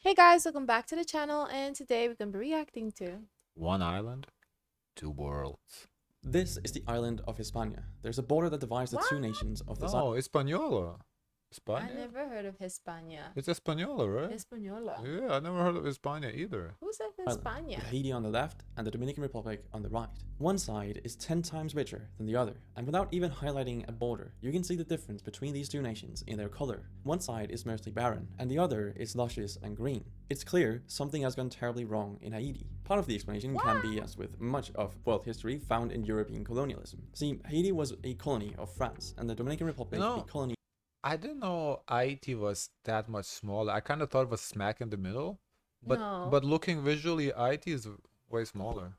Hey guys, welcome back to the channel, and today we're gonna be reacting to One island, two worlds. This is the island of Hispania. There's a border that divides the two What? nations of this No, Hispaniola. I Hispania? never heard of Hispania. It's Hispaniola, right? Hispaniola. Yeah, I never heard of Hispania either. Who said island, Hispania? with Haiti on the left and the Dominican Republic on the right. One side is 10 times richer than the other, and without even highlighting a border, you can see the difference between these two nations in their color. One side is mostly barren, and the other is luscious and green. It's clear something has gone terribly wrong in Haiti. Part of the explanation can be, as with much of world history, found in European colonialism. See, Haiti was a colony of France, and the Dominican Republic a colony. I didn't know Haiti was that much smaller. I kind of thought it was smack in the middle. But looking visually, Haiti is way smaller.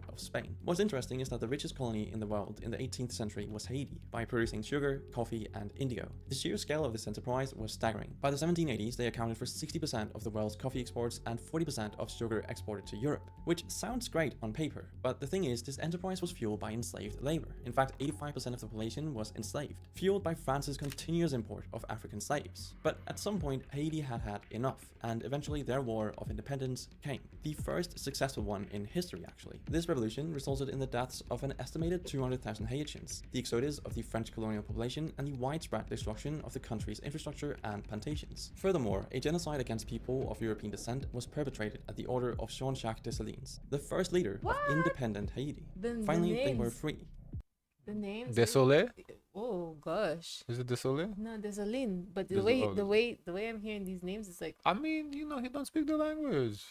Of Spain. What's interesting is that the richest colony in the world in the 18th century was Haiti, by producing sugar, coffee, and indigo. The sheer scale of this enterprise was staggering. By the 1780s, they accounted for 60% of the world's coffee exports and 40% of sugar exported to Europe, which sounds great on paper, but the thing is, this enterprise was fueled by enslaved labor. In fact, 85% of the population was enslaved, fueled by France's continuous import of African slaves. But at some point, Haiti had had enough, and eventually their war of independence came. The first successful one in history, actually. This revolution resulted in the deaths of an estimated 200,000 Haitians, the exodus of the French colonial population, and the widespread destruction of the country's infrastructure and plantations. Furthermore, a genocide against people of European descent was perpetrated at the order of Jean-Jacques Dessalines, the first leader of independent Haiti. Finally, they were free. The names. Désolé? Oh gosh. Is it Désolé? No, Desaline. But the way I'm hearing these names is like. I mean, he don't speak the language.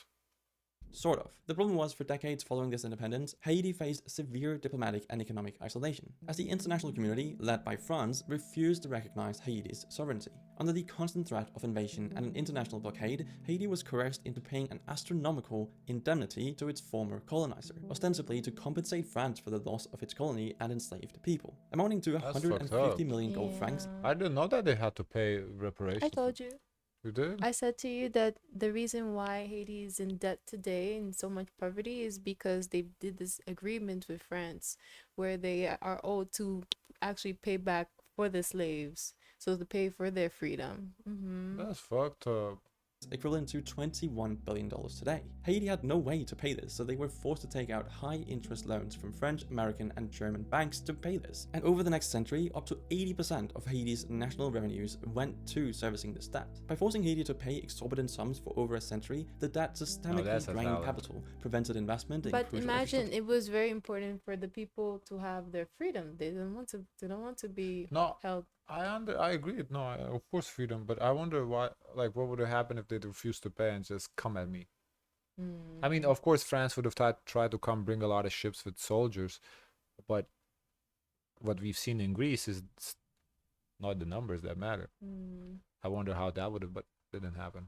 Sort of. The problem was, for decades following this independence, Haiti faced severe diplomatic and economic isolation, as the international community, led by France, refused to recognize Haiti's sovereignty. Under the constant threat of invasion and an international blockade, Haiti was coerced into paying an astronomical indemnity to its former colonizer, ostensibly to compensate France for the loss of its colony and enslaved people, amounting to 150 million gold francs. I didn't know that they had to pay reparations. I told you. You did? I said to you that the reason why Haiti is in debt today and so much poverty is because they did this agreement with France where they are owed to actually pay back for the slaves, so to pay for their freedom. That's fucked up. Equivalent to $21 billion today. Haiti had no way to pay this, so they were forced to take out high-interest loans from French, American, and German banks to pay this. And over the next century, up to 80% of Haiti's national revenues went to servicing this debt. By forcing Haiti to pay exorbitant sums for over a century, the debt systemically drained capital, prevented investment in But imagine it was very important for the people to have their freedom. They don't want to be held. I agree. No, of course freedom, but I wonder why. Like, what would have happened if they'd refused to pay and just come at me? I mean, of course, France would have tried to come bring a lot of ships with soldiers, but what we've seen in Greece is not the numbers that matter. I wonder how that would have, but it didn't happen.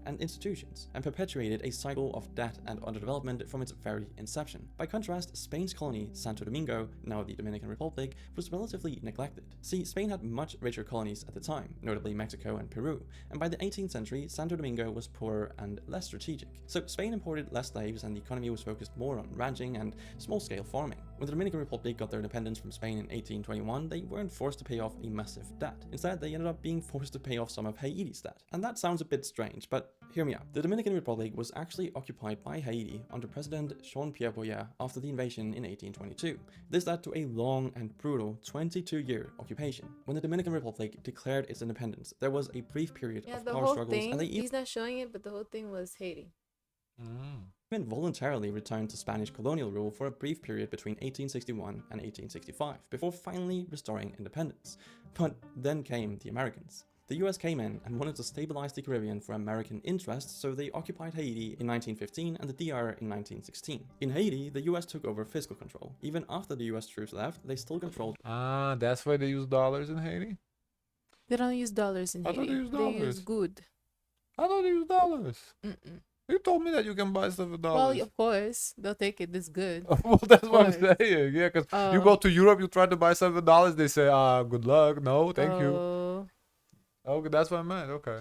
And institutions, and perpetuated a cycle of debt and underdevelopment from its very inception. By contrast, Spain's colony, Santo Domingo, now the Dominican Republic, was relatively neglected. See, Spain had much richer colonies at the time, notably Mexico and Peru, and by the 18th century, Santo Domingo was poorer and less strategic. So Spain imported less slaves and the economy was focused more on ranching and small-scale farming. When the Dominican Republic got their independence from Spain in 1821, they weren't forced to pay off a massive debt. Instead, they ended up being forced to pay off some of Haiti's debt. And that sounds a bit strange, but hear me out. The Dominican Republic was actually occupied by Haiti under President Jean-Pierre Boyer after the invasion in 1822. This led to a long and brutal 22-year occupation. When the Dominican Republic declared its independence, there was a brief period of power struggles, and he's not showing it, but the whole thing was Haiti. Even voluntarily returned to Spanish colonial rule for a brief period between 1861 and 1865, before finally restoring independence. But then came the Americans. The US came in and wanted to stabilize the Caribbean for American interests, so they occupied Haiti in 1915 and the DR in 1916. In Haiti, the US took over fiscal control. Even after the US troops left, they still controlled. That's why they use dollars in Haiti? They don't use dollars in Haiti. I thought they use dollars. They use good. I thought they use dollars. You told me that you can buy stuff with dollars. Well, of course, they'll take it. It's good. Well, that's what I'm saying. Yeah, because you go to Europe, you try to buy stuff with dollars, they say, good luck. No, thank you. Okay, that's what I meant. Okay.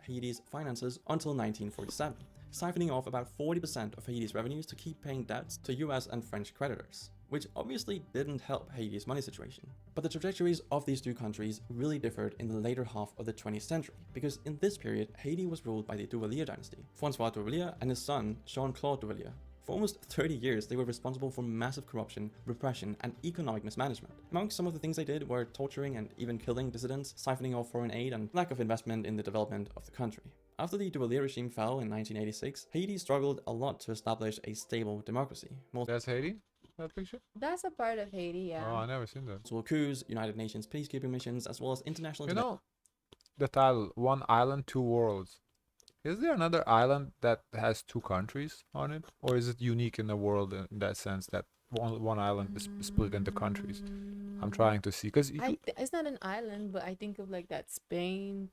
Haiti's finances until 1947, siphoning off about 40% of Haiti's revenues to keep paying debts to US and French creditors. which obviously didn't help Haiti's money situation. But the trajectories of these two countries really differed in the later half of the 20th century, because in this period, Haiti was ruled by the Duvalier dynasty, Francois Duvalier and his son, Jean-Claude Duvalier. For almost 30 years, they were responsible for massive corruption, repression, and economic mismanagement. Among some of the things they did were torturing and even killing dissidents, siphoning off foreign aid, and lack of investment in the development of the country. After the Duvalier regime fell in 1986, Haiti struggled a lot to establish a stable democracy. That's Haiti? That picture? That's a part of Haiti, yeah. Oh, I never seen that. Multiple coups, United Nations peacekeeping missions, as well as international You know, the title, One Island, Two Worlds. Is there another island that has two countries on it? Or is it unique in the world in that sense that one island is split into countries? I'm trying to see. Because it's not an island, but I think of like that Spain,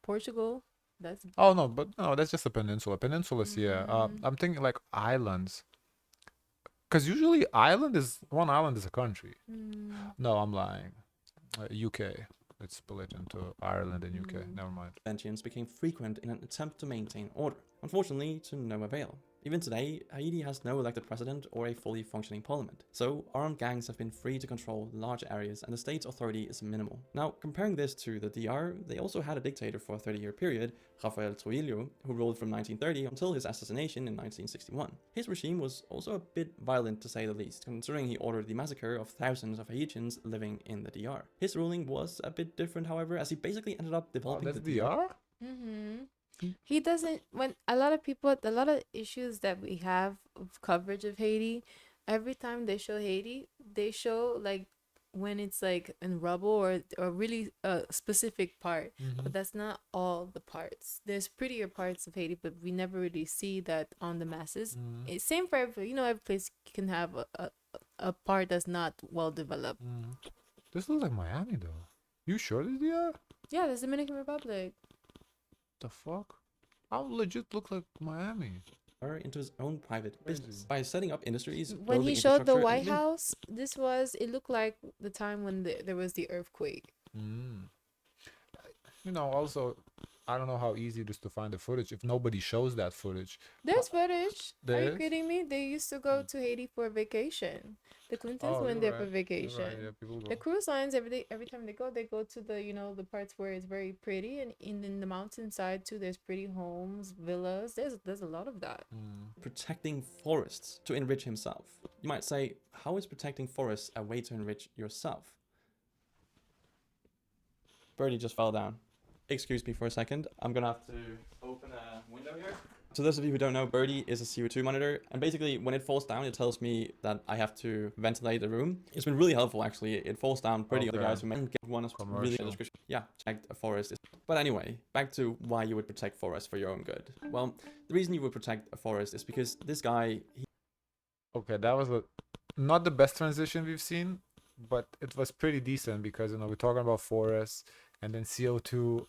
Portugal. That's oh, no, but no, that's just a peninsula. Peninsulas, yeah. I'm thinking like islands. Because usually one island is a country. No, I'm lying. UK. It's split into Ireland and UK. Never mind. Interventions became frequent in an attempt to maintain order, unfortunately to no avail. Even today, Haiti has no elected president or a fully functioning parliament, so armed gangs have been free to control large areas and the state's authority is minimal. Now, comparing this to the DR, they also had a dictator for a 30-year period, Rafael Trujillo, who ruled from 1930 until his assassination in 1961. His regime was also a bit violent to say the least, considering he ordered the massacre of thousands of Haitians living in the DR. His ruling was a bit different, however, as he basically ended up developing the DR? He doesn't, when a lot of issues that we have of coverage of Haiti, every time they show Haiti, they show like when it's like in rubble or really a specific part, but that's not all the parts. There's prettier parts of Haiti, but we never really see that on the masses. It's same for every, every place can have a part that's not well developed. This looks like Miami though. You sure this is DR? Yeah, there's Dominican Republic. The fuck? How legit look like Miami? Into his own private business by setting up industries. When he showed the White House, it looked like the time when there was the earthquake. Also, I don't know how easy it is to find the footage if nobody shows that footage. There's footage. Are you kidding me? They used to go to Haiti for a vacation. The Clintons went there for vacation. Right. Yeah, people go. The cruise lines, every time they go to the the parts where it's very pretty, and in the mountainside too. There's pretty homes, villas. There's a lot of that. Protecting forests to enrich himself. You might say, how is protecting forests a way to enrich yourself? Birdie just fell down. Excuse me for a second. I'm gonna have to open a window here. So those of you who don't know, Birdie is a CO2 monitor, and basically when it falls down, it tells me that I have to ventilate the room. It's been really helpful actually. It falls down pretty. Other guys who get one is really in the description. Yeah, protect a forest. But anyway, back to why you would protect forests for your own good. Well, the reason you would protect a forest is because this guy. Okay, that was not the best transition we've seen, but it was pretty decent because we're talking about forests. And then CO2,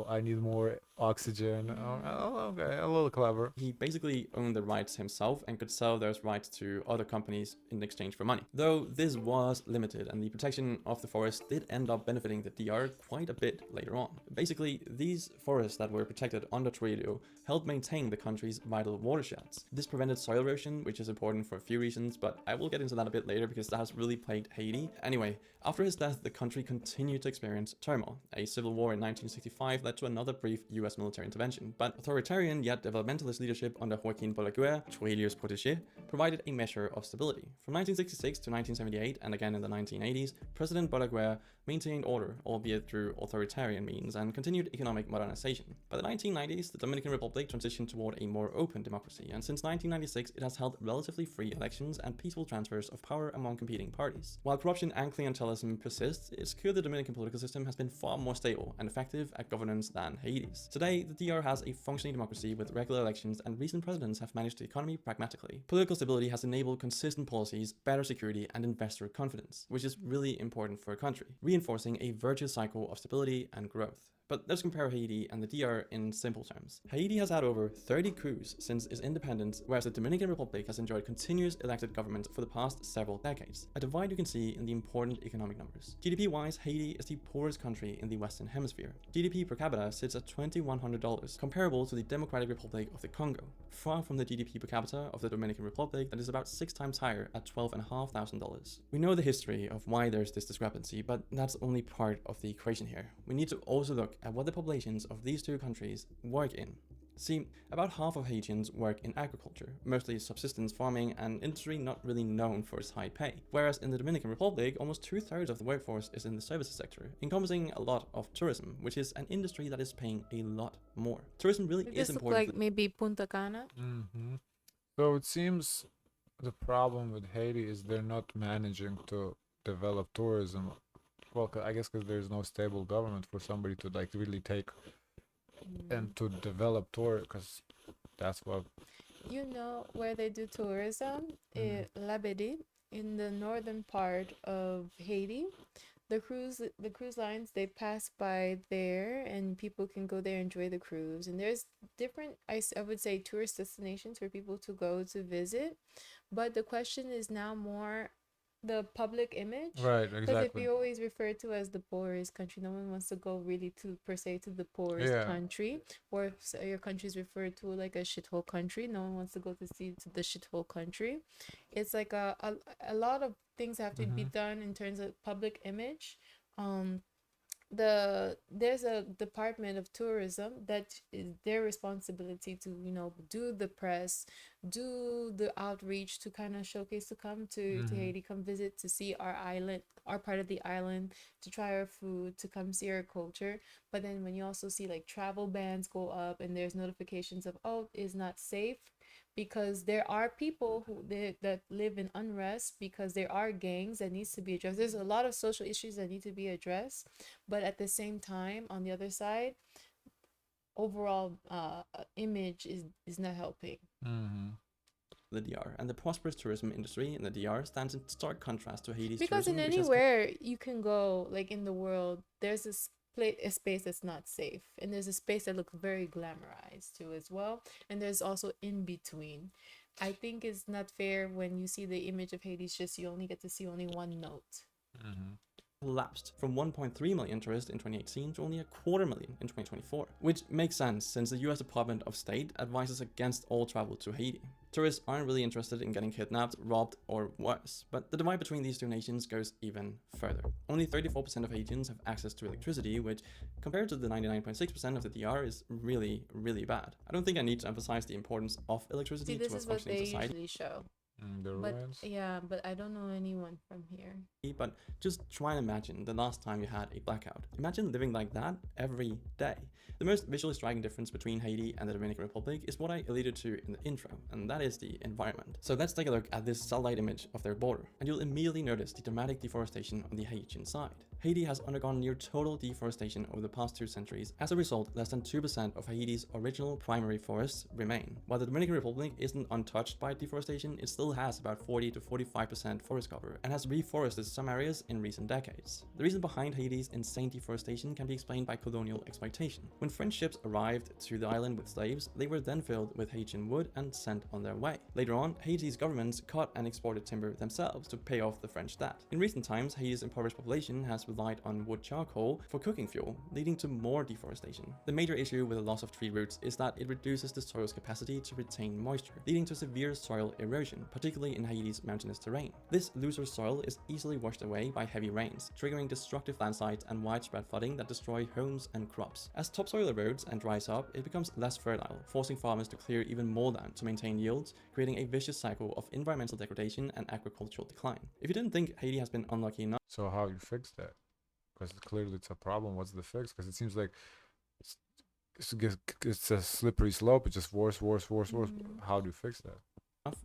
I need more oxygen. Okay, a little clever. He basically owned the rights himself and could sell those rights to other companies in exchange for money. Though this was limited, and the protection of the forest did end up benefiting the DR quite a bit later on. Basically, these forests that were protected under Trujillo helped maintain the country's vital watersheds. This prevented soil erosion, which is important for a few reasons, but I will get into that a bit later because that has really plagued Haiti. Anyway, after his death, the country continued to experience turmoil. A civil war in 1965 led to another brief US military intervention, but authoritarian yet developmentalist leadership under Joaquin Balaguer, Trujillo's protégé, provided a measure of stability. From 1966 to 1978, and again in the 1980s, President Balaguer maintained order, albeit through authoritarian means, and continued economic modernization. By the 1990s, the Dominican Republic transitioned toward a more open democracy, and since 1996, it has held relatively free elections and peaceful transfers of power among competing parties. While corruption and clientelism persists, it's clear the Dominican political system has been far more stable and effective at governance than Haiti's. Today, the DR has a functioning democracy with regular elections, and recent presidents have managed the economy pragmatically. Political stability has enabled consistent policies, better security, and investor confidence, which is really important for a country, reinforcing a virtuous cycle of stability and growth. But let's compare Haiti and the DR in simple terms. Haiti has had over 30 coups since its independence, whereas the Dominican Republic has enjoyed continuous elected government for the past several decades. A divide you can see in the important economic numbers. GDP-wise, Haiti is the poorest country in the Western Hemisphere. GDP per capita sits at $2,100, comparable to the Democratic Republic of the Congo, far from the GDP per capita of the Dominican Republic that is about 6 times higher at $12,500. We know the history of why there's this discrepancy, but that's only part of the equation here. We need to also look at what the populations of these two countries work in. See, about half of Haitians work in agriculture, mostly subsistence farming, an industry not really known for its high pay. Whereas in the Dominican Republic, almost 2/3 of the workforce is in the services sector, encompassing a lot of tourism, which is an industry that is paying a lot more. Tourism really is This look important. like maybe Punta Cana. So it seems the problem with Haiti is they're not managing to develop tourism. Well, I guess because there's no stable government for somebody to like really take and to develop tour, because that's what. You know where they do tourism? Labedi, in the northern part of Haiti. The cruise lines, they pass by there and people can go there and enjoy the cruise. And there's different, I would say, tourist destinations for people to go to visit. But the question is now more the public image. Right, Because if exactly. you always refer to as the poorest country, no one wants to go really to per se to the poorest Yeah. country. Or if your country is referred to like a shithole country, no one wants to go to see to the shithole country. It's like a lot of things have to be done in terms of public image. There's a department of tourism that is their responsibility to do the press, do the outreach to kind of showcase, to come to Haiti, come visit, to see our island, our part of the island, to try our food, to come see our culture. But then when you also see like travel bans go up and there's notifications of, oh, it's not safe, because there are people that live in unrest, because there are gangs that needs to be addressed. There's a lot of social issues that need to be addressed, but at the same time, on the other side, overall image is not helping. The DR, and the prosperous tourism industry in the DR stands in stark contrast to Haiti's Because tourism, in which has anywhere you can go, like in the world, there's a space that's not safe, and there's a space that looks very glamorized too as well, and there's also in between. I think it's not fair when you see the image of Haiti, it's just you only get to see only one note. collapsed from 1.3 million tourists in 2018 to only 250,000 in 2024, which makes sense since the US Department of State advises against all travel to Haiti. Tourists aren't really interested in getting kidnapped, robbed, or worse, but the divide between these two nations goes even further. Only 34% of Haitians have access to electricity, which, compared to the 99.6% of the DR, is really, really bad. I don't think I need to emphasize the importance of electricity See, this to a is what functioning they society. usually show. The But ruins. yeah, but I don't know anyone from here. But just try and imagine the last time you had a blackout. Imagine living like that every day. The most visually striking difference between Haiti and the Dominican Republic is what I alluded to in the intro, and that is the environment. So let's take a look at this satellite image of their border, and you'll immediately notice the dramatic deforestation on the Haitian side. Haiti has undergone near total deforestation over the past 2 centuries. As a result, less than 2% of Haiti's original primary forests remain. While the Dominican Republic isn't untouched by deforestation, it still has about 40 to 45% forest cover and has reforested some areas in recent decades. The reason behind Haiti's insane deforestation can be explained by colonial exploitation. When French ships arrived to the island with slaves, they were then filled with Haitian wood and sent on their way. Later on, Haiti's governments cut and exported timber themselves to pay off the French debt. In recent times, Haiti's impoverished population has relied on wood charcoal for cooking fuel, leading to more deforestation. The major issue with the loss of tree roots is that it reduces the soil's capacity to retain moisture, leading to severe soil erosion, particularly in Haiti's mountainous terrain. This looser soil is easily washed away by heavy rains, triggering destructive landslides and widespread flooding that destroy homes and crops. As topsoil erodes and dries up, it becomes less fertile, forcing farmers to clear even more land to maintain yields, creating a vicious cycle of environmental degradation and agricultural decline. If you didn't think Haiti has been unlucky enough, So how you fix that? Because clearly it's a problem. What's the fix? Because it seems like it's a slippery slope. It's just worse, worse, worse, worse. How do you fix that?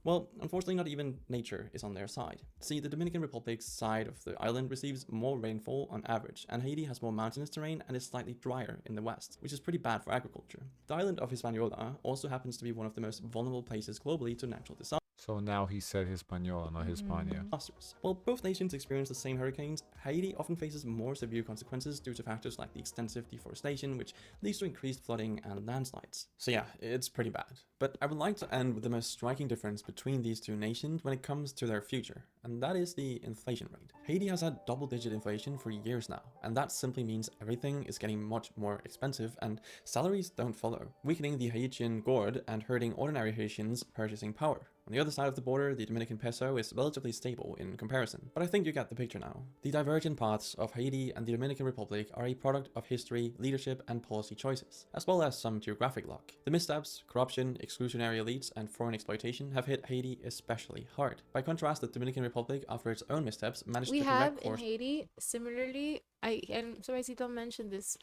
well, unfortunately not even nature is on their side. See, the Dominican Republic's side of the island receives more rainfall on average, and Haiti has more mountainous terrain and is slightly drier in the west, which is pretty bad for agriculture. The island of Hispaniola also happens to be one of the most vulnerable places globally to natural disasters. So now he said Hispaniola, not Hispania. disasters. While both nations experience the same hurricanes, Haiti often faces more severe consequences due to factors like the extensive deforestation, which leads to increased flooding and landslides. So yeah, it's pretty bad. But I would like to end with the most striking difference between these two nations when it comes to their future, and that is the inflation rate. Haiti has had double-digit inflation for years now, and that simply means everything is getting much more expensive and salaries don't follow, weakening the Haitian gourd and hurting ordinary Haitians' purchasing power. On the other side of the border, the Dominican peso is relatively stable in comparison, but I think you get the picture now. The divergent paths of Haiti and the Dominican Republic are a product of history, leadership, and policy choices, as well as some geographic luck. The missteps, corruption, exclusionary elites, and foreign exploitation have hit Haiti especially hard. By contrast, the Dominican Republic, after its own missteps, managed We to have correct in course. Haiti similarly. I'm surprised you don't mention this.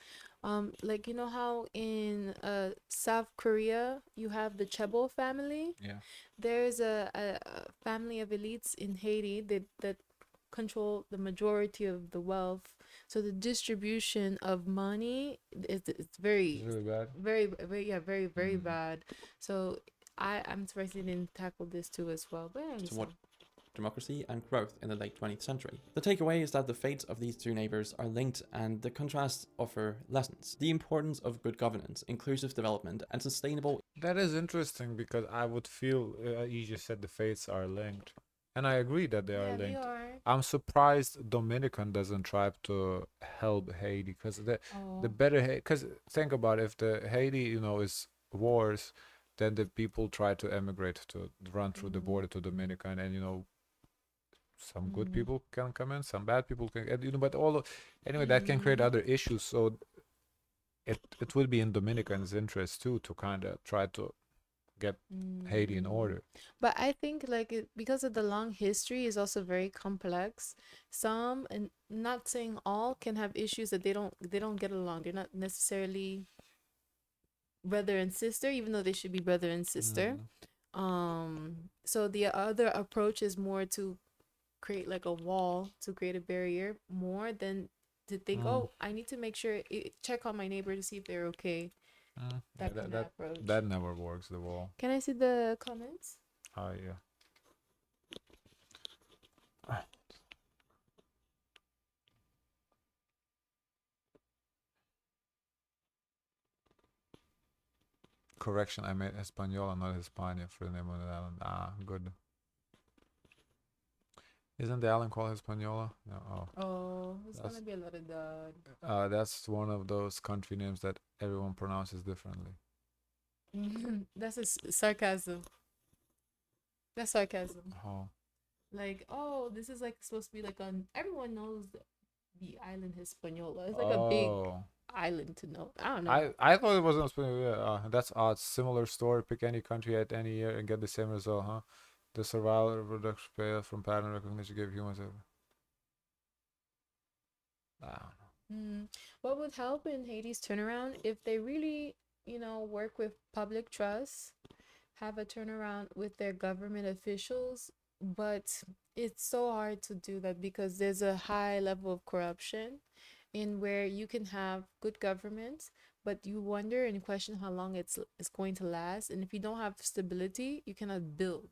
Like you know how in South Korea you have the Chebo family. Yeah. There's a family of elites in Haiti that control the majority of the wealth. So the distribution of money is it's It's really bad. very Mm. bad. So I'm surprised they didn't tackle this too as well. But I understand. Democracy and growth in the late 20th century. The takeaway is that the fates of these two neighbors are linked and the contrasts offer lessons. The importance of good governance, inclusive development, and sustainable. That is interesting because I would feel you just said the fates are linked, and I agree that they are Yeah, they linked. are. I'm surprised Dominican doesn't try to help Haiti because the Oh. better because think about it, if the Haiti is wars, then the people try to emigrate to run through the border to Dominican, and some good people can come in, some bad people can, but anyway, that can create other issues. So it will be in Dominican's interest too to kind of try to get Haiti in order. But I think like because of the long history is also very complex. Some, and not saying all, can have issues that they don't get along. They're not necessarily brother and sister, even though they should be brother and sister. So the other approach is more to create like a wall, to create a barrier, more than to think, oh, I need to make sure check on my neighbor to see if they're okay. Yeah, That kind of approach. that never works. The wall. Can I see the comments? Oh yeah. Correction, I made Hispaniola, not Hispania for the name of the island. Ah, good. Isn't the island called Hispaniola? No. Oh, it's That's- gonna be a lot of that. That's one of those country names that everyone pronounces differently. That's sarcasm. That's sarcasm. Oh. Like, oh, this is like supposed to be like on. Everyone knows the island Hispaniola. It's like a big island to know. I don't know. I thought it wasn't Spain. Yeah, that's odd. Similar story. Pick any country at any year and get the same result, huh? The survival and reproduction fail from pattern recognition gave humans a. I don't know. What would help in Haiti's turnaround if they really, work with public trust, have a turnaround with their government officials, but it's so hard to do that because there's a high level of corruption in where you can have good government, but you wonder and question how long it's going to last. And if you don't have stability, you cannot build.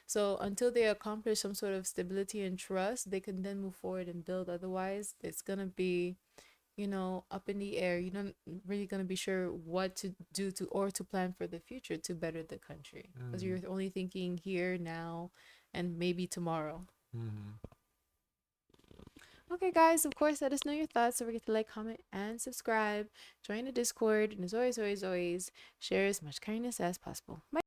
So until they accomplish some sort of stability and trust, they can then move forward and build. Otherwise, it's gonna be, up in the air. You're not really gonna be sure what to do to plan for the future to better the country because you're only thinking here now and maybe tomorrow. Okay, guys, of course, let us know your thoughts. Don't forget to like, comment, and subscribe. Join the Discord. And as always, always, always, share as much kindness as possible. Bye.